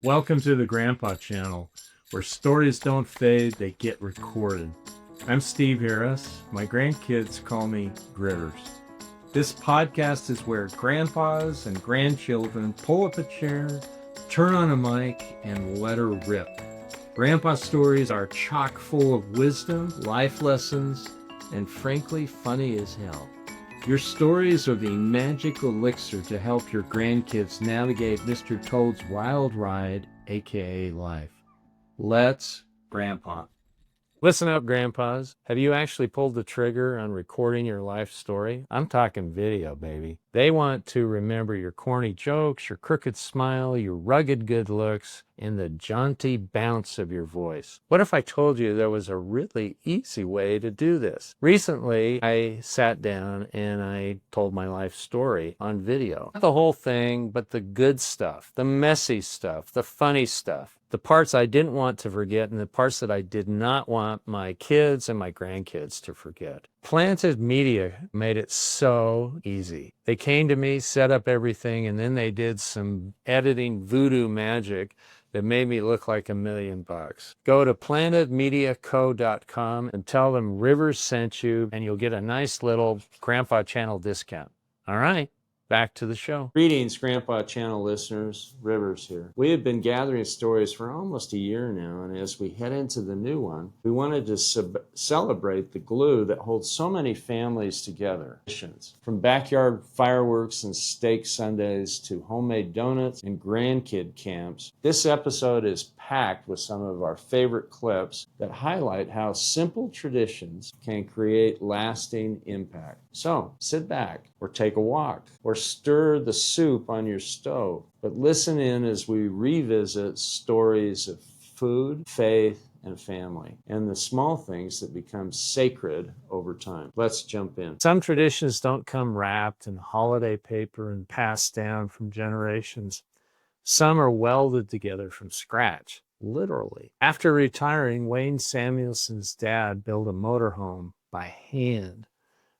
Welcome to the Grandpa channel, where stories don't fade, they get recorded. I'm Steve Harris. My grandkids call me Gritters. This podcast is where grandpas and grandchildren pull up a chair, turn on a mic, and let her rip. Grandpa stories are chock full of wisdom, life lessons, and frankly funny as hell. Your stories are the magic elixir to help your grandkids navigate Mr. Toad's wild ride, aka life. Let's Grandpa. Listen up, grandpas. Have you actually pulled the trigger on recording your life story? I'm talking video, baby. They want to remember your corny jokes, your crooked smile, your rugged good looks, and the jaunty bounce of your voice. What if I told you there was a really easy way to do this? Recently, I sat down and I told my life story on video. Not the whole thing, but the good stuff, the messy stuff, the funny stuff. The parts I didn't want to forget and the parts that I did not want my kids and my grandkids to forget. Planted Media made it so easy. They came to me, set up everything, and then they did some editing voodoo magic that made me look like $1,000,000. Go to plantedmediaco.com and tell them Rivers sent you, and you'll get a nice little Grandpa Channel discount. All right. Back to the show. Greetings, Grandpa Channel listeners. Rivers here. We have been gathering stories for almost a year now, and as we head into the new one, we wanted to celebrate the glue that holds so many families together. From backyard fireworks and steak Sundays to homemade donuts and grandkid camps, this episode is packed with some of our favorite clips that highlight how simple traditions can create lasting impact. So sit back or take a walk or stir the soup on your stove, but listen in as we revisit stories of food, faith, and family, and the small things that become sacred over time. Let's jump in. Some traditions don't come wrapped in holiday paper and passed down from generations. Some are welded together from scratch, literally. After retiring, Wayne Samuelson's dad built a motorhome by hand.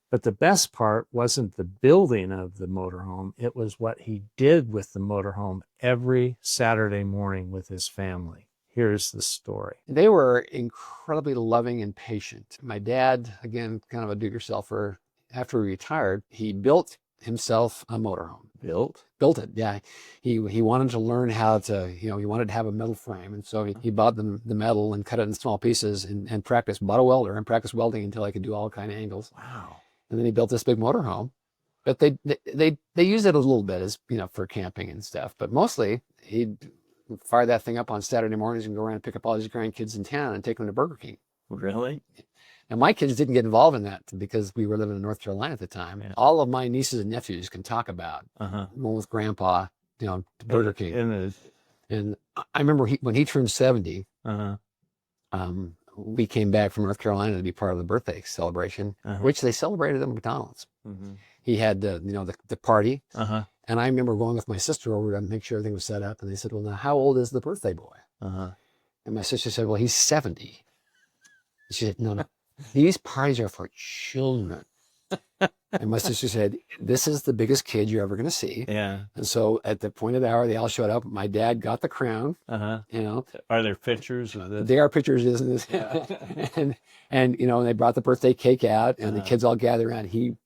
But the best part wasn't the building of the motorhome, it was what he did with the motorhome every Saturday morning with his family. Here's the story. They were incredibly loving and patient. My dad, again, kind of a do-yourselfer, after he retired, he built himself a motorhome. Built it, yeah. He wanted to learn how to, he wanted to have a metal frame. And so he bought the metal and cut it in small pieces and practiced, bought a welder and practiced welding until I could do all kind of angles. Wow. And then he built this big motorhome. But they use it a little bit as, for camping and stuff. But mostly he'd fire that thing up on Saturday mornings and go around and pick up all his grandkids in town and take them to Burger King. Really? And my kids didn't get involved in that because we were living in North Carolina at the time. Yeah. All of my nieces and nephews can talk about going with Grandpa, to Burger King. And I remember when he turned 70, we came back from North Carolina to be part of the birthday celebration, which they celebrated at McDonald's. He had the party, and I remember going with my sister over to make sure everything was set up. And they said, "Well, now how old is the birthday boy?" And my sister said, "Well, he's 70." She said, "No, these parties are for children." And my sister said, "This is the biggest kid you're ever going to see." Yeah. And so at the appointed hour, they all showed up. My dad got the crown. Are there pictures of this? They are pictures, isn't it? Yeah. and they brought the birthday cake out, and the kids all gathered around. He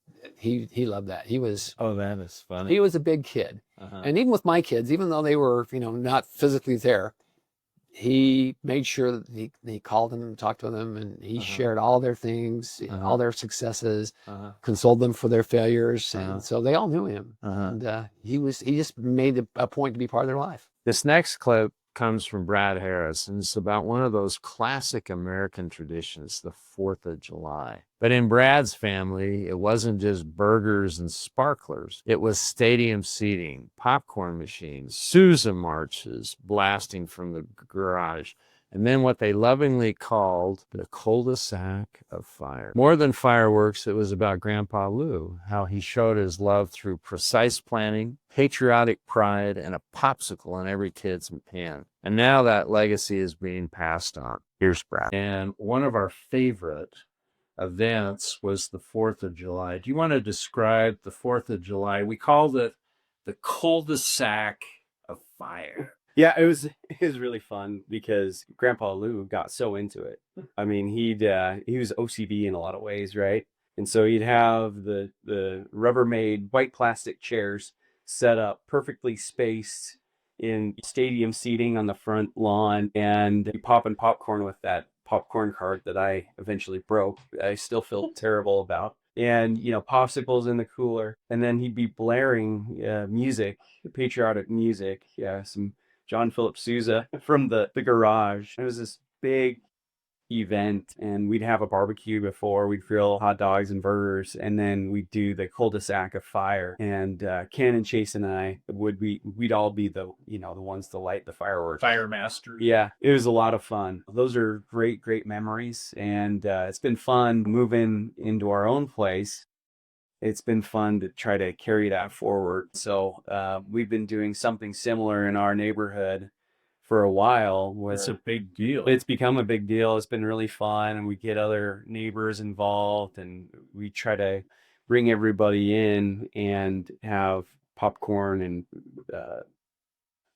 loved that. He was. Oh, that is funny. He was a big kid, and even with my kids, even though they were not physically there, he made sure that he called them and talked to them, and he shared all their things, all their successes, consoled them for their failures, and so they all knew him. And he just made a point to be part of their life. This next clip comes from Brad Harris, and it's about one of those classic American traditions, the 4th of July. But in Brad's family, it wasn't just burgers and sparklers. It was stadium seating, popcorn machines, Sousa marches blasting from the garage, and then what they lovingly called the Cul-de-Sac of Fire. More than fireworks, it was about Grandpa Lou, how he showed his love through precise planning, patriotic pride, and a popsicle in every kid's pan. And now that legacy is being passed on. Here's Brad. And one of our favorite events was the 4th of July. Do you want to describe the 4th of July? We called it the Cul-de-Sac of Fire. Yeah, it was really fun because Grandpa Lou got so into it. I mean, he was OCD in a lot of ways, right? And so he'd have the Rubbermaid white plastic chairs set up perfectly spaced in stadium seating on the front lawn, and popping popcorn with that popcorn cart that I eventually broke. I still feel terrible about. And popsicles in the cooler, and then he'd be blaring music, patriotic music, yeah, some John Philip Sousa from the garage. It was this big event, and we'd have a barbecue before. We'd grill hot dogs and burgers, and then we'd do the Cul-de-Sac of Fire. And Ken and Chase and I we'd all be the the ones to light the fireworks. Fire master. Yeah, it was a lot of fun. Those are great memories, and it's been fun moving into our own place. It's been fun to try to carry that forward. So we've been doing something similar in our neighborhood for a while. It's a big deal. It's become a big deal. It's been really fun, and we get other neighbors involved, and we try to bring everybody in and have popcorn and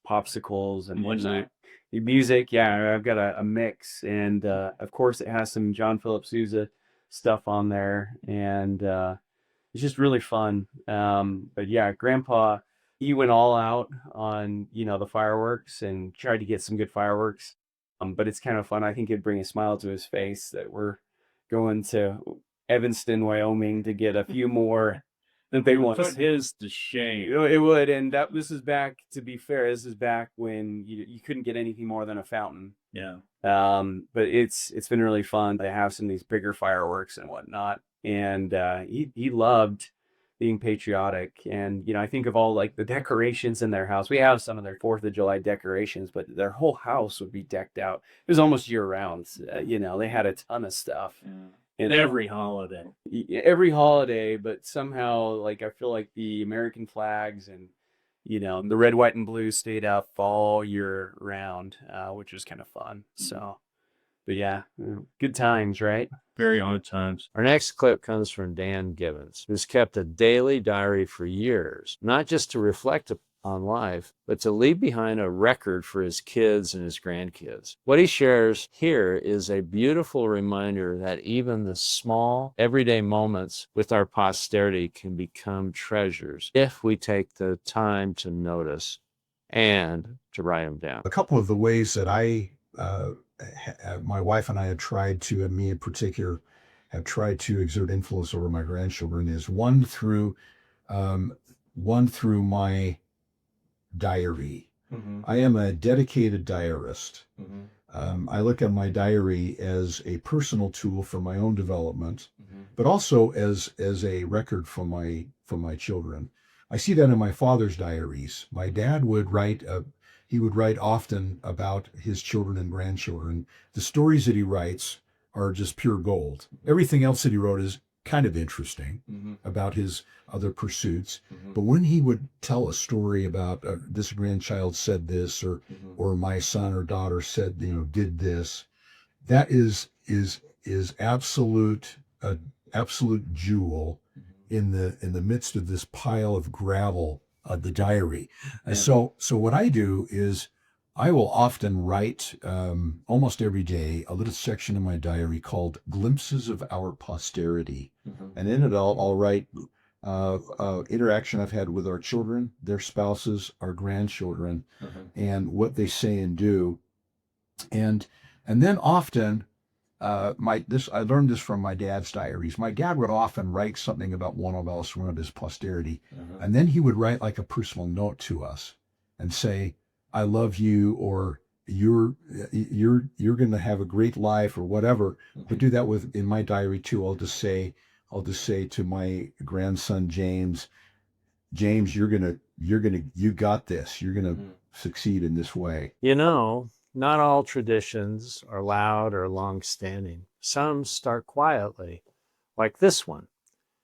popsicles and whatnot. The music, yeah, I've got a mix, and of course it has some John Philip Sousa stuff on there, and it's just really fun. But yeah, Grandpa, he went all out on, the fireworks and tried to get some good fireworks. But it's kind of fun. I think it'd bring a smile to his face that we're going to Evanston, Wyoming to get a few more than they want. Put his to shame. It would. And this is back, to be fair, this is back when you couldn't get anything more than a fountain. Yeah. But it's been really fun to have some of these bigger fireworks and whatnot. And he loved being patriotic. And I think of all like the decorations in their house. We have some of their 4th of July decorations, but their whole house would be decked out. It was almost year round. They had a ton of stuff. Yeah. And every holiday. But somehow, like, I feel like the American flags and the red, white, and blue stayed up all year round, which was kind of fun. So, but yeah, good times, right? Very good times. Our next clip comes from Dan Gibbons, who's kept a daily diary for years, not just to reflect on life, but to leave behind a record for his kids and his grandkids. What he shares here is a beautiful reminder that even the small, everyday moments with our posterity can become treasures if we take the time to notice and to write them down. A couple of the ways that my wife and I had tried to, and me in particular, have tried to exert influence over my grandchildren is one through my diary. Mm-hmm. I am a dedicated diarist. Mm-hmm. I look at my diary as a personal tool for my own development, mm-hmm. but also as a record for my children. I see that in my father's diaries. My dad would write often about his children and grandchildren. The stories that he writes are just pure gold. Everything else that he wrote is kind of interesting, mm-hmm. about his other pursuits. Mm-hmm. But when he would tell a story about this grandchild said this, or mm-hmm. or my son or daughter said, did this, that is absolute jewel mm-hmm. in the midst of this pile of gravel of the diary. Yeah. So what I do is I will often write almost every day a little section in my diary called Glimpses of Our Posterity. Mm-hmm. And in it I'll write interaction I've had with our children, their spouses, our grandchildren, mm-hmm. and what they say and do. And then often I learned this from my dad's diaries. My dad would often write something about one of us, one of his posterity, mm-hmm. and then he would write like a personal note to us and say, I love you, or you're going to have a great life, or whatever. Mm-hmm. But do that in my diary too. I'll just say to my grandson James, you got this. You're gonna mm-hmm. succeed in this way. Not all traditions are loud or long-standing. Some start quietly, like this one.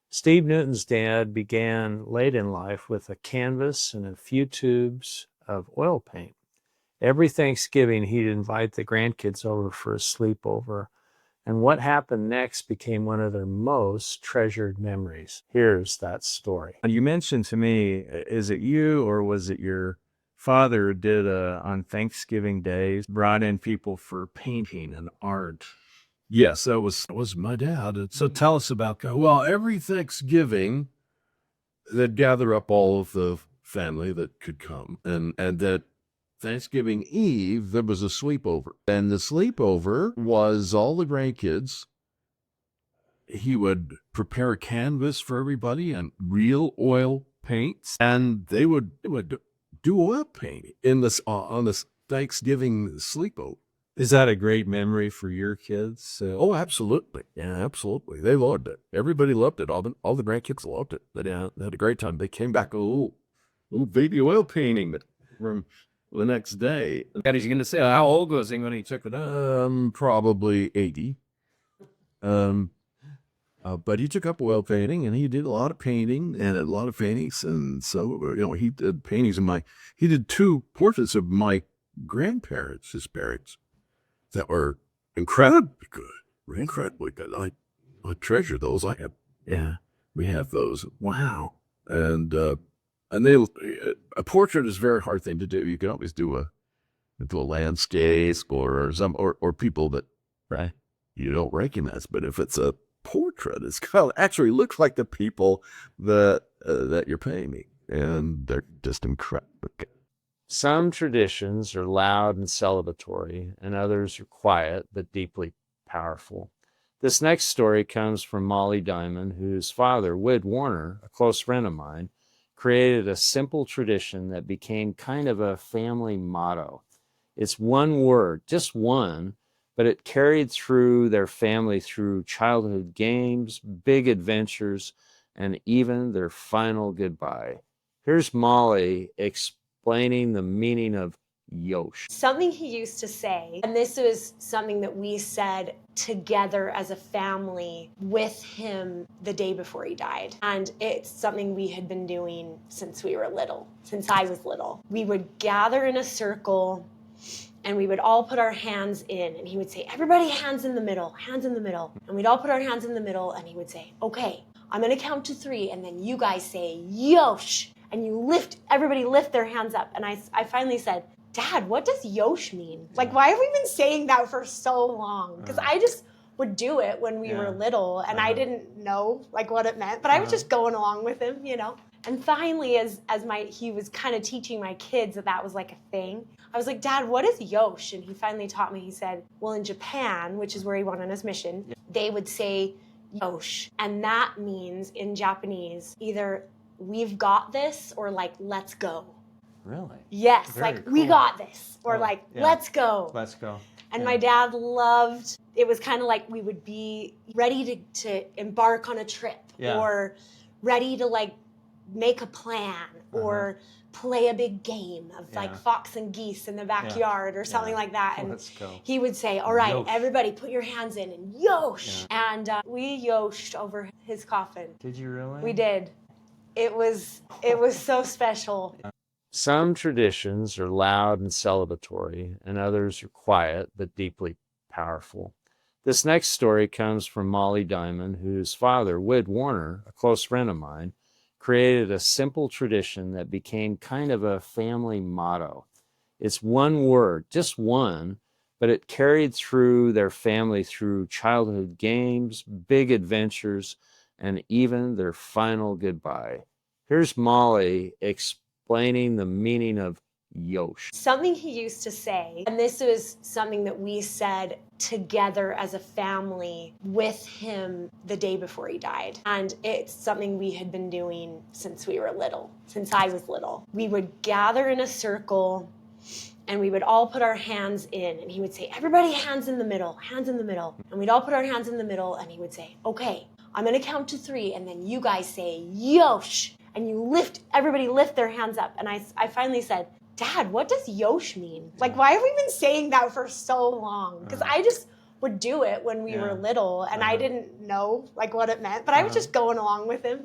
Steve Newton's dad began late in life with a canvas and a few tubes of oil paint. Every Thanksgiving, he'd invite the grandkids over for a sleepover, and what happened next became one of their most treasured memories. Here's that story. You mentioned to me, is it you or was it your father did on Thanksgiving Day, brought in people for painting and art. Yes, that was my dad. And so tell us about, well, every Thanksgiving, they'd gather up all of the family that could come. And that Thanksgiving Eve, there was a sleepover. And the sleepover was all the grandkids. He would prepare a canvas for everybody and real oil paints. And they would do oil painting on this Thanksgiving sleepover. Is that a great memory for your kids? Oh, absolutely. Yeah, absolutely. They loved it. Everybody loved it. All the grandkids loved it. They had a great time. They came back a little baby oil painting from the next day. God, he's going to say, how old was he when he took it up? Probably 80. But he took up oil painting, and he did a lot of painting and a lot of paintings. And so, he did paintings he did 2 portraits of my grandparents, his parents, that were incredibly good. I treasure those. We have those. Wow. And a portrait is a very hard thing to do. You can always do a landscape or people that you don't recognize. But if it's a portrait, it's actually looks like the people that you're painting, and they're just incredible. Some traditions are loud and celebratory, and others are quiet but deeply powerful. This next story comes from Molly Diamond, whose father, Wid Warner, a close friend of mine, created a simple tradition that became kind of a family motto. It's one word, just one, but it carried through their family through childhood games, big adventures, and even their final goodbye. Here's Molly explaining the meaning of Yosh. Something he used to say, and this was something that we said together as a family with him the day before he died. And it's something we had been doing since we were little, since I was little. We would gather in a circle and we would all put our hands in, and he would say, everybody hands in the middle, hands in the middle. And we'd all put our hands in the middle, and he would say, okay, I'm gonna count to 3, and then you guys say, Yosh. And everybody lift their hands up. And I finally said, Dad, what does Yosh mean? Like, why have we been saying that for so long? Because I just would do it when we were little, and I didn't know like what it meant, but I was just going along with him, And finally, as he was kind of teaching my kids that was like a thing, I was like, Dad, what is Yosh? And he finally taught me. He said, well, in Japan, which is where he went on his mission, they would say Yosh. And that means in Japanese, either we've got this or like, let's go. Really? Yes, Very like cool. We got this or let's go. Let's go. And my dad loved, it was kind of like we would be ready to embark on a trip or ready to like make a plan or play a big game of like fox and geese in the backyard or something like that. And Let's go. he would say, all right, Yosh. Everybody put your hands in and Yosh. And we Yoshed over his coffin. Did you really? We did. It was so special. Some traditions are loud and celebratory, and others are quiet but deeply powerful. This next story comes from Molly Diamond, whose father, Wid Warner, a close friend of mine, created a simple tradition that became kind of a family motto. It's one word, just one, but it carried through their family through childhood games, big adventures, and even their final goodbye. Here's Molly explaining the meaning of Yosh. Something he used to say, and this was something that we said together as a family with him the day before he died. And it's something we had been doing since we were little, since I was little. We would gather in a circle and we would all put our hands in, and he would say, everybody hands in the middle, hands in the middle. And we'd all put our hands in the middle, and he would say, okay, I'm gonna count to 3, and then you guys say, Yosh. And everybody lift their hands up. And I finally said, Dad, what does Yosh mean? Like, why have we been saying that for so long? Because I just would do it when we were little, and I didn't know like what it meant, but I was just going along with him,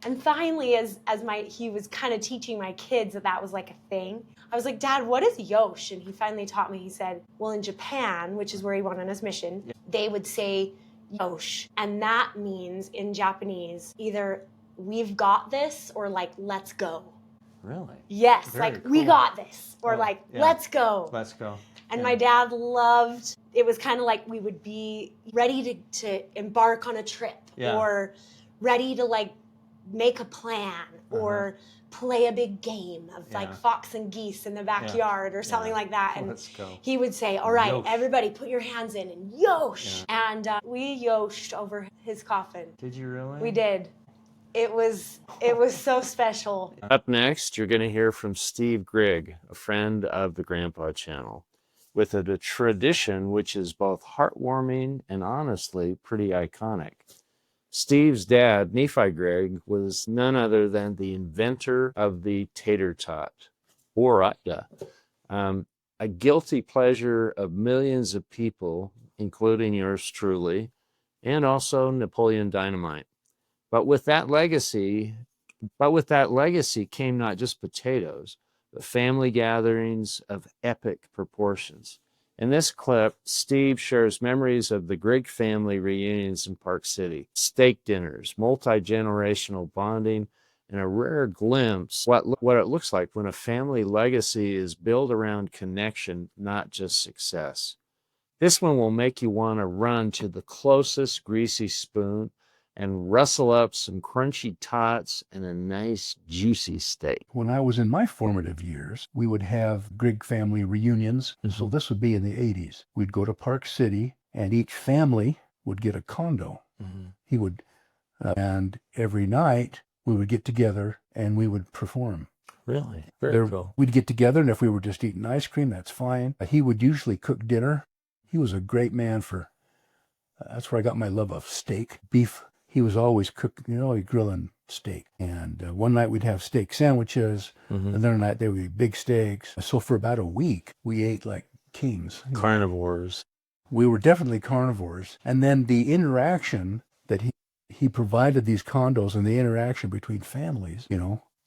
And finally, as he was kind of teaching my kids that was like a thing, I was like, Dad, what is Yosh? And he finally taught me. He said, well, in Japan, which is where he went on his mission, they would say Yosh. And that means in Japanese, either we've got this or like, let's go. Really? Yes, Very like, we cool. got this, or Oh, like, yeah. let's go. Let's go. And Yeah. my dad loved, it was kind of like we would be ready to embark on a trip, Yeah. or ready to like make a plan, or play a big game of like fox and geese in the backyard or something like that. And Let's go. he would say, all right, Yosh. everybody put your hands in and yosh. And we yoshed over his coffin. Did you really? We did. It was so special. Up next, you're going to hear from Steve Grigg, a friend of the Grandpa Channel, with a tradition which is both heartwarming and honestly pretty iconic. Steve's dad, Nephi Grigg, was none other than the inventor of the tater tot, orata, a guilty pleasure of millions of people, including yours truly, and also Napoleon Dynamite. But with that legacy came not just potatoes, but family gatherings of epic proportions. In this clip, Steve shares memories of the Grigg family reunions in Park City, steak dinners, multi-generational bonding, and a rare glimpse what it looks like when a family legacy is built around connection, not just success. This one will make you want to run to the closest greasy spoon and rustle up some crunchy tots and a nice juicy steak. When I was in my formative years, we would have Grigg family reunions. And so this would be in the 80s. We'd go to Park City and each family would get a condo. He would, and every night we would get together and we would perform. Really? Very cool. We'd get together, and if we were just eating ice cream, that's fine. He would usually cook dinner. He was a great man for, that's where I got my love of steak, beef. He was always cooking, grilling steak. And one night we'd have steak sandwiches. Another night there would be big steaks. So for about a week, we ate like kings. Carnivores. We were definitely carnivores. And then the interaction that he provided these condos, and the interaction between families,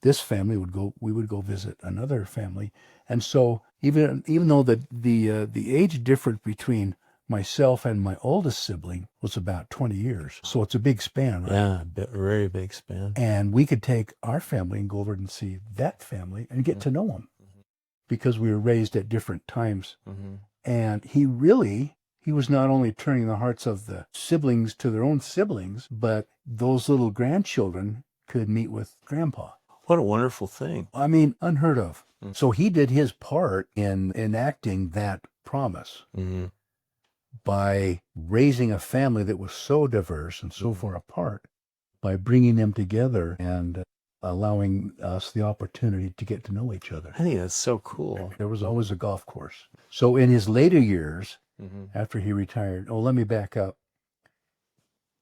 this family we would go visit another family. And so even though the age difference between myself and my oldest sibling was about 20 years. So it's a big span, right? Yeah, very big span. And we could take our family and go over and see that family and get to know them because we were raised at different times. And he was not only turning the hearts of the siblings to their own siblings, but those little grandchildren could meet with Grandpa. What a wonderful thing. I mean, unheard of. So he did his part in enacting that promise. By raising a family that was so diverse and so far apart, by bringing them together and allowing us the opportunity to get to know each other. I think that's so cool. There was always a golf course. So in his later years, after he retired, let me back up.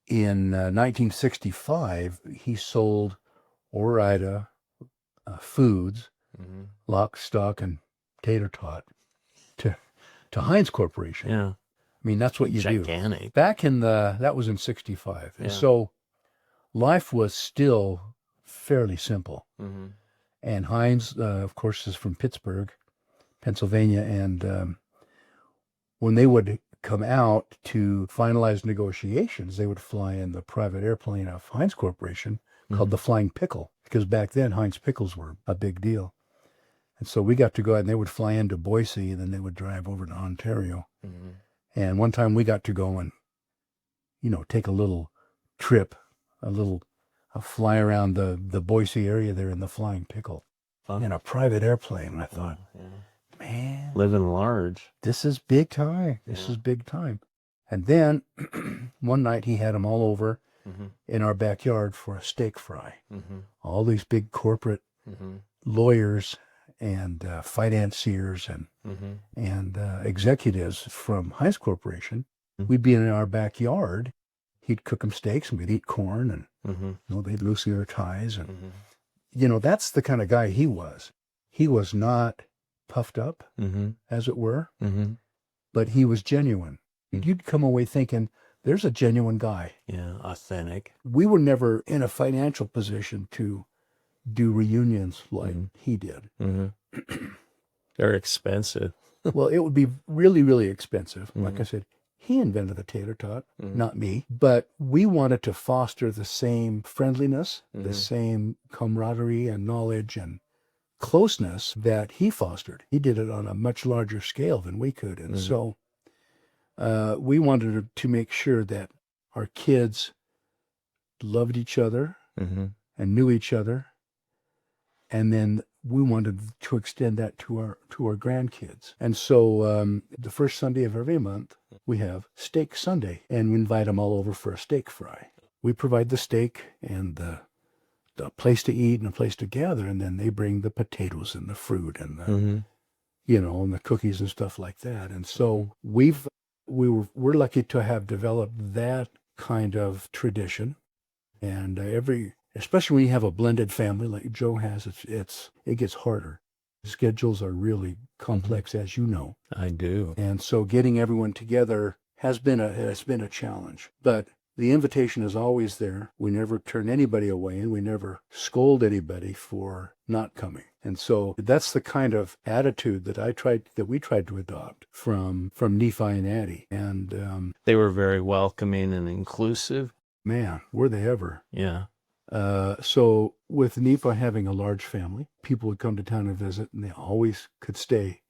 In 1965, he sold Ore-Ida Foods, Lock, Stock, and Tater Tot to Heinz Corporation. Yeah. I mean, that's what you do. Gigantic. Back that was in 65. Yeah. And so life was still fairly simple. And Heinz, of course, is from Pittsburgh, Pennsylvania. And when they would come out to finalize negotiations, they would fly in the private airplane of Heinz Corporation called the Flying Pickle, because back then Heinz pickles were a big deal. And so we got to go out, and they would fly into Boise, and then they would drive over to Ontario. And one time we got to go and, take a little trip, a fly around the Boise area there in the Flying Pickle in a private airplane. And I thought, man, Living large. this is big time. This is big time. And then one night he had them all over in our backyard for a steak fry. All these big corporate lawyers and financiers and executives from Heinz Corporation. We'd be in our backyard. He'd cook them steaks, and we'd eat corn, and they'd loosen their ties, and that's the kind of guy he was. He was not puffed up, as it were, but he was genuine. You'd come away thinking, there's a genuine guy. Yeah, authentic. We were never in a financial position to do reunions like he did. They're expensive. Well, it would be really, really expensive. Like I said, he invented the tater tot, not me. But we wanted to foster the same friendliness, the same camaraderie and knowledge and closeness that he fostered. He did it on a much larger scale than we could. And so we wanted to make sure that our kids loved each other and knew each other. And then we wanted to extend that to our grandkids. And so the first Sunday of every month, we have Steak Sunday, and we invite them all over for a steak fry. We provide the steak and the place to eat and a place to gather, and then they bring the potatoes and the fruit and the, you know, and the cookies and stuff like that. And so we're lucky to have developed that kind of tradition. And especially when you have a blended family like Joe has, it gets harder. Schedules are really complex, as you know. I do. And so getting everyone together has been a challenge. But the invitation is always there. We never turn anybody away, and we never scold anybody for not coming. And so that's the kind of attitude that we tried to adopt from Nephi and Addie. And they were very welcoming and inclusive. Man, were they ever? Yeah. So with Nephi having a large family, people would come to town and visit, and they always could stay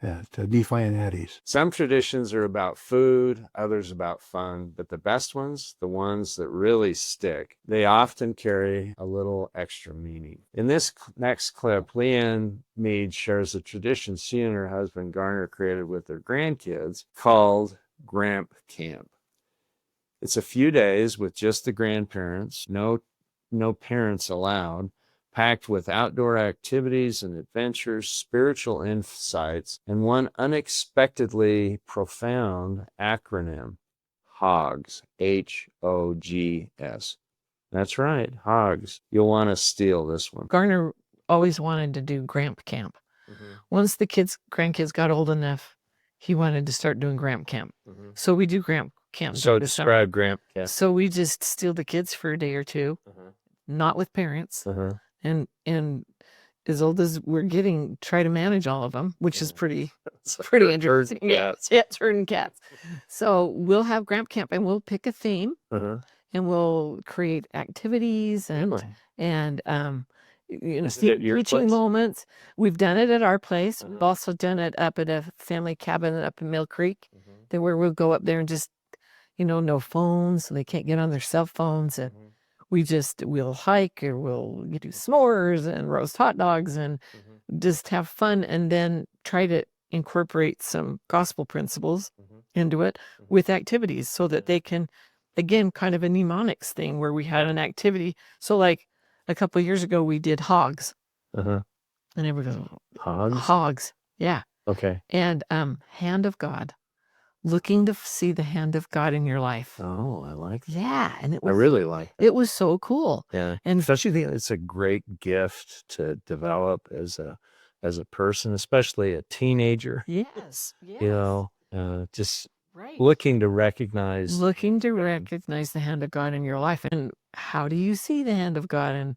at Nephi and Addie's. Some traditions are about food, others about fun, but the best ones, the ones that really stick, they often carry a little extra meaning. In this next clip, Leanne Mead shares a tradition she and her husband Garner created with their grandkids called Gramp Camp. It's a few days with just the grandparents, no parents allowed, packed with outdoor activities and adventures, spiritual insights, and one unexpectedly profound acronym, HOGS, H-O-G-S. That's right, HOGS. You'll want to steal this one. Garner always wanted to do Gramp Camp. Once the grandkids got old enough, he wanted to start doing Gramp Camp. So we do Gramp Camp. So describe Gramp Camp. So we just steal the kids for a day or two, not with parents, and as old as we're getting, try to manage all of them, which is pretty interesting. Yeah, herding cats. So we'll have Gramp Camp, and we'll pick a theme, and we'll create activities and you know, teaching moments. We've done it at our place. We've also done it up at a family cabin up in Mill Creek, where we'll go up there and just, you know, no phones, so they can't get on their cell phones, and we'll hike, or we'll do s'mores and roast hot dogs and just have fun, and then try to incorporate some gospel principles into it with activities, so that they can, again, kind of a mnemonics thing where we had an activity. So like a couple of years ago, we did hogs. And everybody goes, Hogs? Hogs, yeah. Okay. And hand of God. Looking to see the hand of God in your life. Oh, I like that. Yeah, and it was, I really like that. it was so cool. Yeah, And especially it's a great gift to develop as a person, especially a teenager. yes, You know, just right. looking to recognize. Looking to recognize the hand of God in your life, and how do you see the hand of God?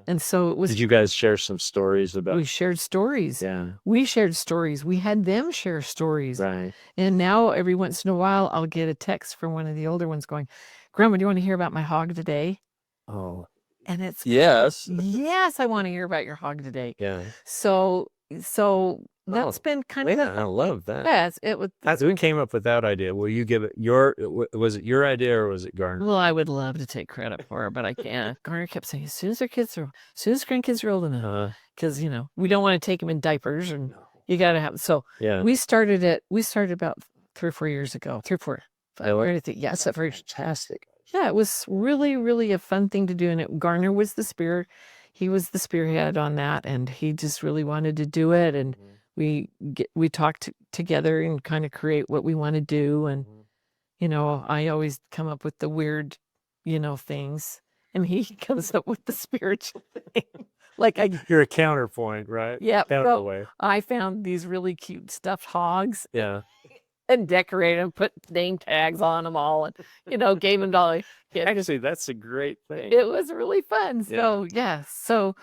And so it was. Did you guys share some stories about? We shared stories. Yeah. We shared stories. We had them share stories. Right. And now every once in a while, I'll get a text from one of the older ones going, "Grandma, do you want to hear about my hog today?" Oh. And it's Yes. yes, I want to hear about your hog today. Yeah. So that's been kind of I love that. yes. It was. That's who came up with that idea. Will you give it was it your idea or was it Garner? Well, I would love to take credit for it, but I can't. Garner kept saying, as soon as grandkids are old enough, because, you know, we don't want to take them in diapers, and you got to have, so Yeah. we started about 3 or 4 years ago, 3 or 4. I like Anything. Yes, at first. fantastic. Yeah, it was really, really a fun thing to do. And Garner was the spirit. He was the spearhead on that, and he just really wanted to do it. And we talked together and kind of create what we want to do. And, you know, I always come up with the weird, you know, things, and he comes up with the spiritual thing. Like You're a counterpoint, right? yeah, so Counterweight. I found these really cute stuffed hogs Yeah. and decorated them, put name tags on them all, and, you know, gave them to all the kids. Actually, that's a great thing. It was really fun. So yeah, so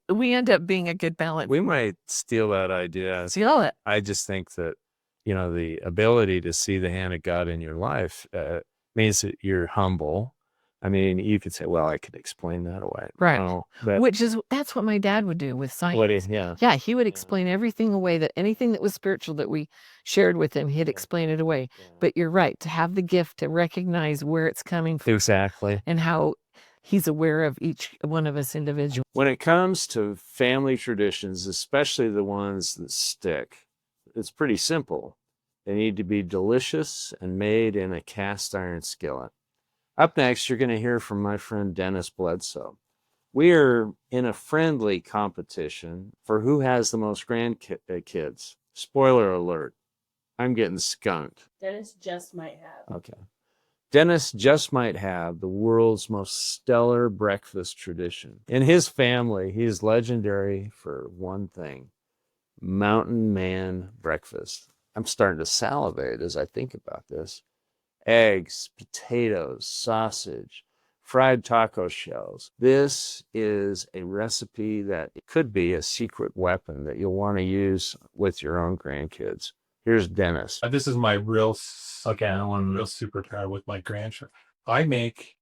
we end up being a good balance. We might steal that idea. Seal it. I just think that, you know, the ability to see the hand of God in your life means that you're humble, I mean, you could say, well, I could explain that away. Right. No, but That's what my dad would do with science. yeah. Yeah, he would explain everything away, that anything that was spiritual that we shared with him, he'd explain it away. But you're right, to have the gift to recognize where it's coming from Exactly. and how he's aware of each one of us individually. When it comes to family traditions, especially the ones that stick, it's pretty simple. They need to be delicious and made in a cast iron skillet. Up next, you're going to hear from my friend Dennis Bledsoe. We are in a friendly competition for who has the most grandkids. Spoiler alert, I'm getting skunked. Dennis just might have. Okay. Dennis just might have the world's most stellar breakfast tradition. In his family, he is legendary for one thing: Mountain Man breakfast. I'm starting to salivate as I think about this. Eggs, potatoes, sausage, fried taco shells. This is a recipe that could be a secret weapon that you'll want to use with your own grandkids. Here's Dennis. This is my real superpower with my grandchildren. I make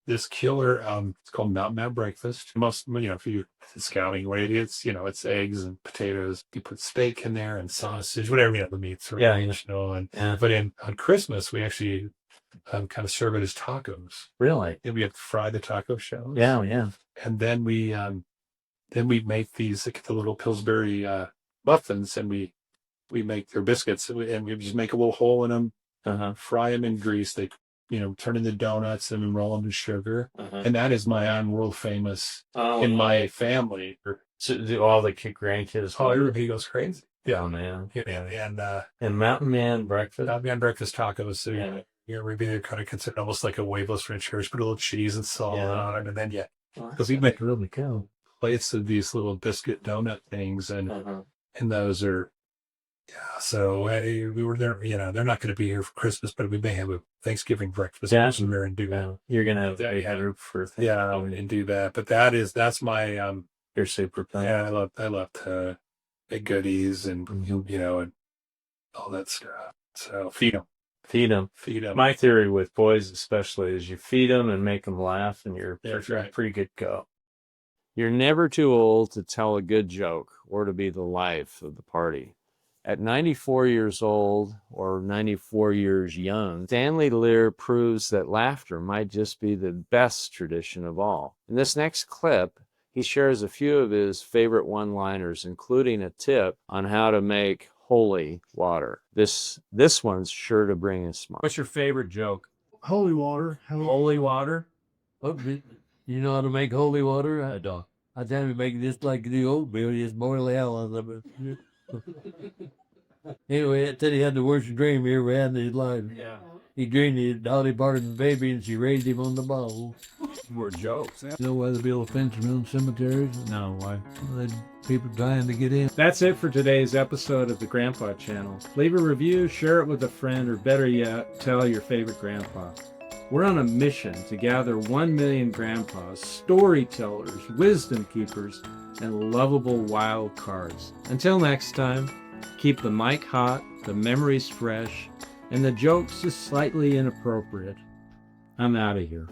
this killer, it's called Mountain Man breakfast. Most, if you're scouting what it is, it's eggs and potatoes. You put steak in there and sausage, whatever, the meats. Right? But on Christmas, we actually kind of serve it as tacos. Really? And we have to fry the taco shells. Yeah. And then we make these, like the little Pillsbury muffins, and we make their biscuits, and we just make a little hole in them, fry them in grease. They, turn into donuts and then roll them in sugar. And that is my own world famous in my family. So do all the grandkids? Oh, everybody goes crazy. Yeah. Oh, man. Yeah. And Mountain Man breakfast? Mountain Man breakfast tacos. So maybe they're kind of considered almost like a waveless French toast, put a little cheese and salt on it. And then, because we make really cool plates of these little biscuit donut things. And those are, so we were there, they're not going to be here for Christmas, but we may have a Thanksgiving breakfast somewhere and do that. You're going to have a group for Thanksgiving. And do that. But that's my, your super plan. Yeah, I love to make goodies and, and all that stuff. So feed them. My theory with boys especially is you feed them and make them laugh, and you're pretty good go. You're never too old to tell a good joke or to be the life of the party. At 94 years old, or 94 years young, Stanley Lear proves that laughter might just be the best tradition of all. In this next clip, he shares a few of his favorite one-liners, including a tip on how to make holy water. This one's sure to bring a smile. What's your favorite joke? Holy water. Holy water? Oh, you know how to make holy water? I don't. I tell you, make this like the oatmeal, you just boil the hell out of it. Anyway, I tell you, he had the worst dream he ever had in his life. Yeah. He dreamed he Dolly parted the baby and she raised him on the bottle. More jokes. You know why they build a fence around cemeteries? No, why? Well, people trying to get in. That's it for today's episode of the Grandpa Channel. Leave a review, share it with a friend, or better yet, tell your favorite grandpa. We're on a mission to gather 1 million grandpas, storytellers, wisdom keepers, and lovable wild cards. Until next time, keep the mic hot, the memories fresh, and the jokes just slightly inappropriate. I'm out of here.